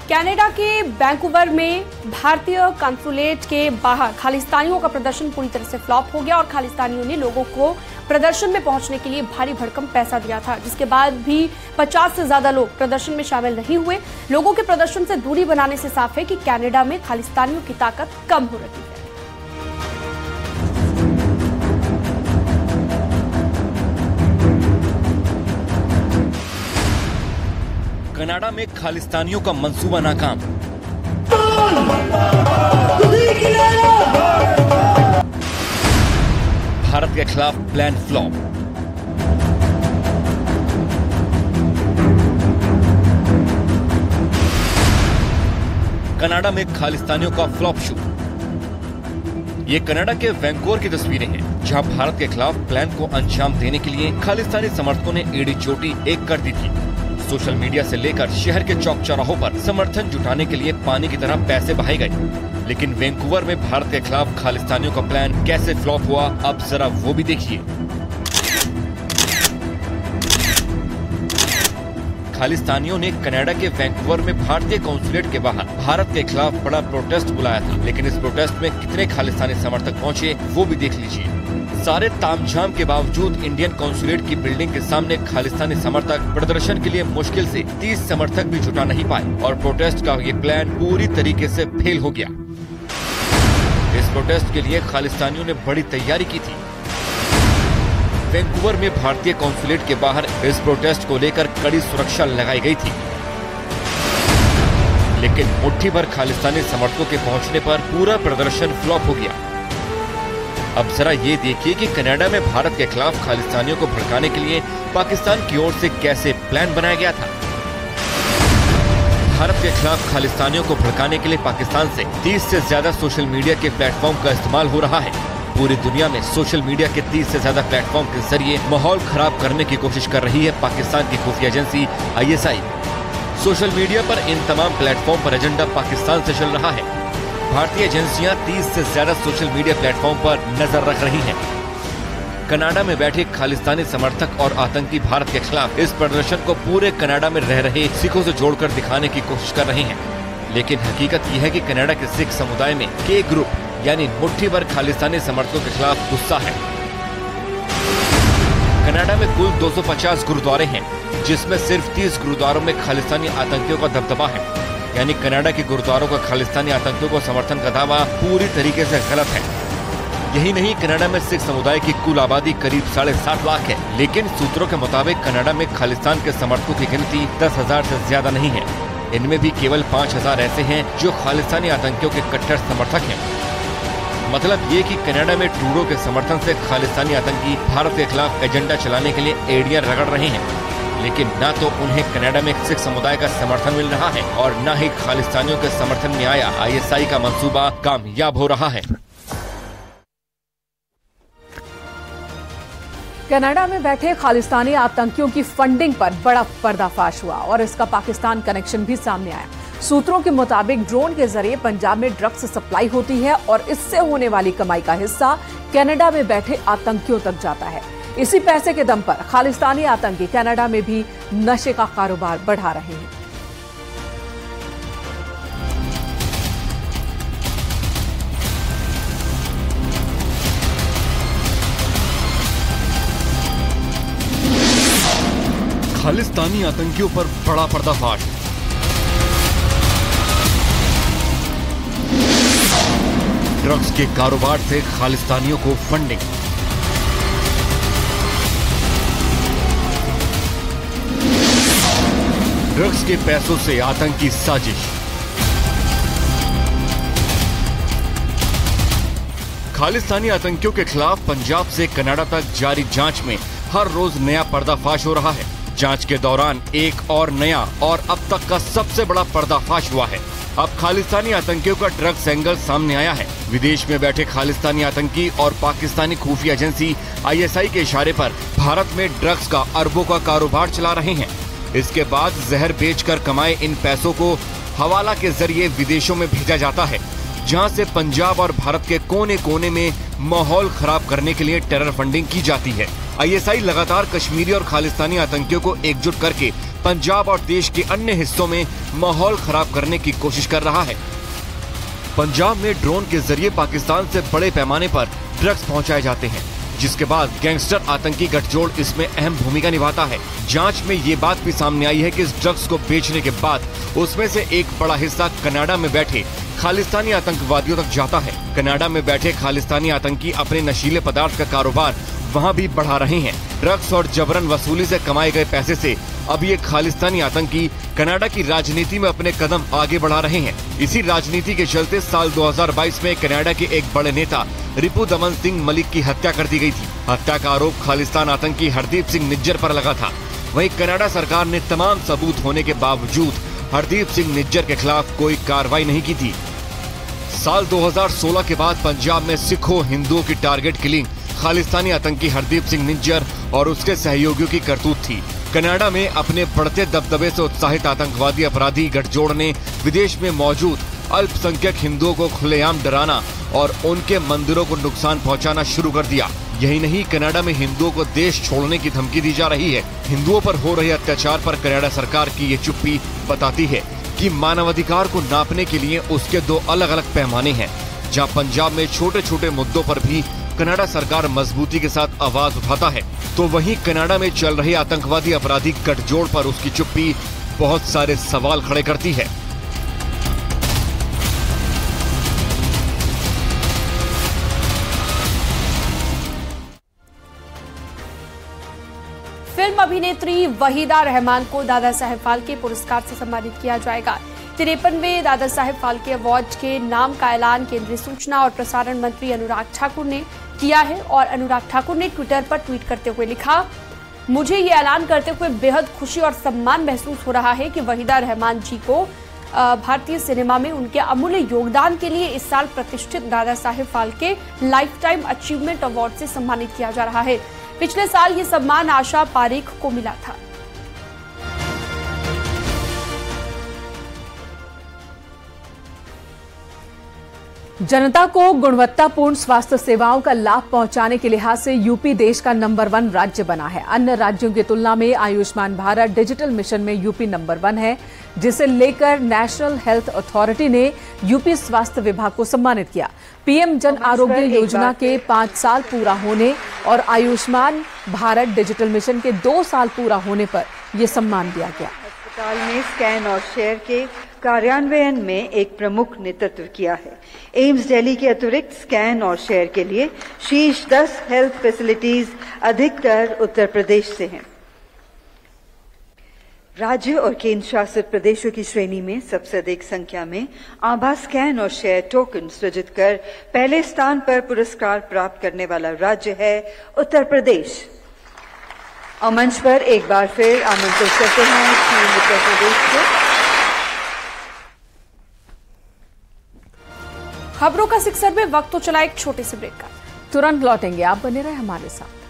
Canada के Vancouver में भारतीय कॉन्सुलेट के बाहर खालिस्तानियों का प्रदर्शन पूरी तरह से फ्लॉप हो गया और खालिस्तानियों ने लोगों को प्रदर्शन में पहुंचने के लिए भारी भरकम पैसा दिया था, जिसके बाद भी 50 से ज्यादा लोग प्रदर्शन में शामिल नहीं हुए। लोगों के प्रदर्शन से दूरी बनाने से साफ है कि कनाडा में खालिस्तानियों की ताकत कम हो रही है। कनाडा में खालिस्तानियों का मंसूबा नाकाम। भारत के खिलाफ प्लान फ्लॉप। कनाडा में खालिस्तानियों का फ्लॉप शो। ये कनाडा के वैंकूवर की तस्वीरें हैं, जहां भारत के खिलाफ प्लान को अंजाम देने के लिए खालिस्तानी समर्थकों ने एड़ी चोटी एक कर दी थी। सोशल मीडिया से लेकर शहर के चौक चौराहों पर समर्थन जुटाने के लिए पानी की तरह पैसे बहाए गए। लेकिन वैंकूवर में भारत के खिलाफ खालिस्तानियों का प्लान कैसे फ्लॉप हुआ, अब जरा वो भी देखिए। खालिस्तानियों ने कनाडा के वैंकूवर में भारतीय कॉन्सुलेट के बाहर भारत के खिलाफ बड़ा प्रोटेस्ट बुलाया था, लेकिन इस प्रोटेस्ट में कितने खालिस्तानी समर्थक पहुंचे वो भी देख लीजिए। सारे तामझाम के बावजूद इंडियन कॉन्सुलेट की बिल्डिंग के सामने खालिस्तानी समर्थक प्रदर्शन के लिए मुश्किल से 30 समर्थक भी जुटा नहीं पाए और प्रोटेस्ट का ये प्लान पूरी तरीके से फेल हो गया। इस प्रोटेस्ट के लिए खालिस्तानियों ने बड़ी तैयारी की थी। वैंकूवर में भारतीय कॉन्सुलेट के बाहर इस प्रोटेस्ट को लेकर कड़ी सुरक्षा लगाई गई थी, लेकिन मुट्ठी भर खालिस्तानी समर्थकों के पहुंचने पर पूरा प्रदर्शन फ्लॉप हो गया। अब जरा ये देखिए कि कनाडा में भारत के खिलाफ खालिस्तानियों को भड़काने के लिए पाकिस्तान की ओर से कैसे प्लान बनाया गया था। भारत के खिलाफ खालिस्तानियों को भड़काने के लिए पाकिस्तान से 30 से ज्यादा सोशल मीडिया के प्लेटफॉर्म का इस्तेमाल हो रहा है। पूरी दुनिया में सोशल मीडिया के 30 से ज्यादा प्लेटफॉर्म के जरिए माहौल खराब करने की कोशिश कर रही है पाकिस्तान की खुफिया एजेंसी ISI। सोशल मीडिया पर इन तमाम प्लेटफॉर्म पर एजेंडा पाकिस्तान से चल रहा है। भारतीय एजेंसियां 30 से ज्यादा सोशल मीडिया प्लेटफॉर्म पर नजर रख रही हैं। कनाडा में बैठे खालिस्तानी समर्थक और आतंकी भारत के खिलाफ इस प्रदर्शन को पूरे कनाडा में रह रहे सिखों से जोड़कर दिखाने की कोशिश कर रहे हैं, लेकिन हकीकत यह है कि कनाडा के सिख समुदाय में के ग्रुप यानी मुट्ठी भर खालिस्तानी समर्थकों के खिलाफ गुस्सा है। कनाडा में कुल 250 गुरुद्वारे हैं, जिसमें सिर्फ 30 गुरुद्वारों में खालिस्तानी आतंकियों का दबदबा है। यानी कनाडा के गुरुद्वारों का खालिस्तानी आतंकियों को समर्थन का दावा पूरी तरीके से गलत है। यही नहीं, कनाडा में सिख समुदाय की कुल आबादी करीब 7.5 लाख है, लेकिन सूत्रों के मुताबिक कनाडा में खालिस्तान के समर्थकों की गिनती 10,000 से ज्यादा नहीं है। इनमें भी केवल 5,000 ऐसे हैं जो खालिस्तानी आतंकियों के कट्टर समर्थक हैं। मतलब ये कि कनाडा में ट्रूडो के समर्थन से खालिस्तानी आतंकी भारत के खिलाफ एजेंडा चलाने के लिए एड़ियां रगड़ रहे हैं, लेकिन न तो उन्हें कनाडा में सिख समुदाय का समर्थन मिल रहा है और न ही खालिस्तानियों के समर्थन में आया ISI का मंसूबा कामयाब हो रहा है। कनाडा में बैठे खालिस्तानी आतंकियों की फंडिंग पर बड़ा पर्दाफाश हुआ और इसका पाकिस्तान कनेक्शन भी सामने आया। सूत्रों के मुताबिक ड्रोन के जरिए पंजाब में ड्रग्स सप्लाई होती है और इससे होने वाली कमाई का हिस्सा कनाडा में बैठे आतंकियों तक जाता है। इसी पैसे के दम पर खालिस्तानी आतंकी कनाडा में भी नशे का कारोबार बढ़ा रहे हैं। खालिस्तानी आतंकियों पर बड़ा पर्दाफाश। ड्रग्स के कारोबार से खालिस्तानियों को फंडिंग। ड्रग्स के पैसों से आतंकी साजिश। खालिस्तानी आतंकियों के खिलाफ पंजाब से कनाडा तक जारी जांच में हर रोज नया पर्दाफाश हो रहा है। जांच के दौरान एक और नया और अब तक का सबसे बड़ा पर्दाफाश हुआ है। अब खालिस्तानी आतंकियों का ड्रग्स एंगल सामने आया है। विदेश में बैठे खालिस्तानी आतंकी और पाकिस्तानी खुफिया एजेंसी ISI के इशारे पर भारत में ड्रग्स का अरबों का कारोबार चला रहे हैं। इसके बाद जहर बेचकर कमाए इन पैसों को हवाला के जरिए विदेशों में भेजा जाता है, जहां से पंजाब और भारत के कोने कोने में माहौल खराब करने के लिए टेरर फंडिंग की जाती है। ISI लगातार कश्मीरी और खालिस्तानी आतंकियों को एकजुट करके पंजाब और देश के अन्य हिस्सों में माहौल खराब करने की कोशिश कर रहा है। पंजाब में ड्रोन के जरिए पाकिस्तान से बड़े पैमाने पर ड्रग्स पहुंचाए जाते हैं, जिसके बाद गैंगस्टर आतंकी गठजोड़ इसमें अहम भूमिका निभाता है। जांच में ये बात भी सामने आई है कि इस ड्रग्स को बेचने के बाद उसमें से एक बड़ा हिस्सा कनाडा में बैठे खालिस्तानी आतंकवादियों तक जाता है। कनाडा में बैठे खालिस्तानी आतंकी अपने नशीले पदार्थ का कारोबार वहां भी बढ़ा रहे हैं। ड्रग्स और जबरन वसूली से कमाए गए पैसे से अब ये खालिस्तानी आतंकी कनाडा की राजनीति में अपने कदम आगे बढ़ा रहे हैं। इसी राजनीति के चलते साल 2022 में कनाडा के एक बड़े नेता रिपु दमन सिंह मलिक की हत्या कर दी गई थी। हत्या का आरोप खालिस्तान आतंकी हरदीप सिंह निज्जर पर लगा था। वहीं कनाडा सरकार ने तमाम सबूत होने के बावजूद हरदीप सिंह निज्जर के खिलाफ कोई कार्रवाई नहीं की थी। साल 2016 के बाद पंजाब में सिखों हिंदुओं की टारगेट किलिंग खालिस्तानी आतंकी हरदीप सिंह निज्जर और उसके सहयोगियों की करतूत थी। कनाडा में अपने बढ़ते दबदबे से उत्साहित आतंकवादी अपराधी गठजोड़ ने विदेश में मौजूद अल्पसंख्यक हिंदुओं को खुलेआम डराना और उनके मंदिरों को नुकसान पहुंचाना शुरू कर दिया। यही नहीं, कनाडा में हिंदुओं को देश छोड़ने की धमकी दी जा रही है। हिंदुओं पर हो रहे अत्याचार पर कनाडा सरकार की ये चुप्पी बताती है कि मानवाधिकार को नापने के लिए उसके दो अलग अलग पैमाने हैं। जहां पंजाब में छोटे छोटे मुद्दों पर भी कनाडा सरकार मजबूती के साथ आवाज उठाता है, तो वहीं कनाडा में चल रहे आतंकवादी अपराधी गठजोड़ पर उसकी चुप्पी बहुत सारे सवाल खड़े करती है। फिल्म अभिनेत्री वहीदा रहमान को दादा साहेब फाल्के पुरस्कार से सम्मानित किया जाएगा। 53वें दादा साहेब फाल्के अवार्ड के नाम का ऐलान केंद्रीय सूचना और प्रसारण मंत्री अनुराग ठाकुर ने किया है और अनुराग ठाकुर ने ट्विटर पर ट्वीट करते हुए लिखा, मुझे ये ऐलान करते हुए बेहद खुशी और सम्मान महसूस हो रहा है कि वहीदा रहमान जी को भारतीय सिनेमा में उनके अमूल्य योगदान के लिए इस साल प्रतिष्ठित Dada Saheb Phalke lifetime achievement award से सम्मानित किया जा रहा है। पिछले साल ये सम्मान आशा पारेख को मिला था। जनता को गुणवत्तापूर्ण स्वास्थ्य सेवाओं का लाभ पहुंचाने के लिहाज से यूपी देश का नंबर 1 राज्य बना है। अन्य राज्यों की तुलना में आयुष्मान भारत डिजिटल मिशन में यूपी नंबर 1 है, जिसे लेकर नेशनल हेल्थ अथॉरिटी ने यूपी स्वास्थ्य विभाग को सम्मानित किया। पीएम जन आरोग्य योजना के 5 साल पूरा होने और आयुष्मान भारत डिजिटल मिशन के 2 साल पूरा होने पर यह सम्मान दिया गया। अस्पताल में स्कैन और शेयर के कार्यान्वयन में एक प्रमुख नेतृत्व किया है। एम्स दिल्ली के अतिरिक्त स्कैन और शेयर के लिए शीर्ष 10 हेल्थ फैसिलिटीज अधिकतर उत्तर प्रदेश से हैं। राज्य और केंद्र शासित प्रदेशों की श्रेणी में सबसे अधिक संख्या में आभा स्कैन और शेयर टोकन सृजित कर पहले स्थान पर पुरस्कार प्राप्त करने वाला राज्य है उत्तर प्रदेश। और मंच पर एक बार फिर आमंत्रित करते हैं टीम उत्तर प्रदेश को। खबरों का सिक्सर में वक्त तो चला एक छोटे से ब्रेक का, तुरंत लौटेंगे, आप बने रहे हमारे साथ।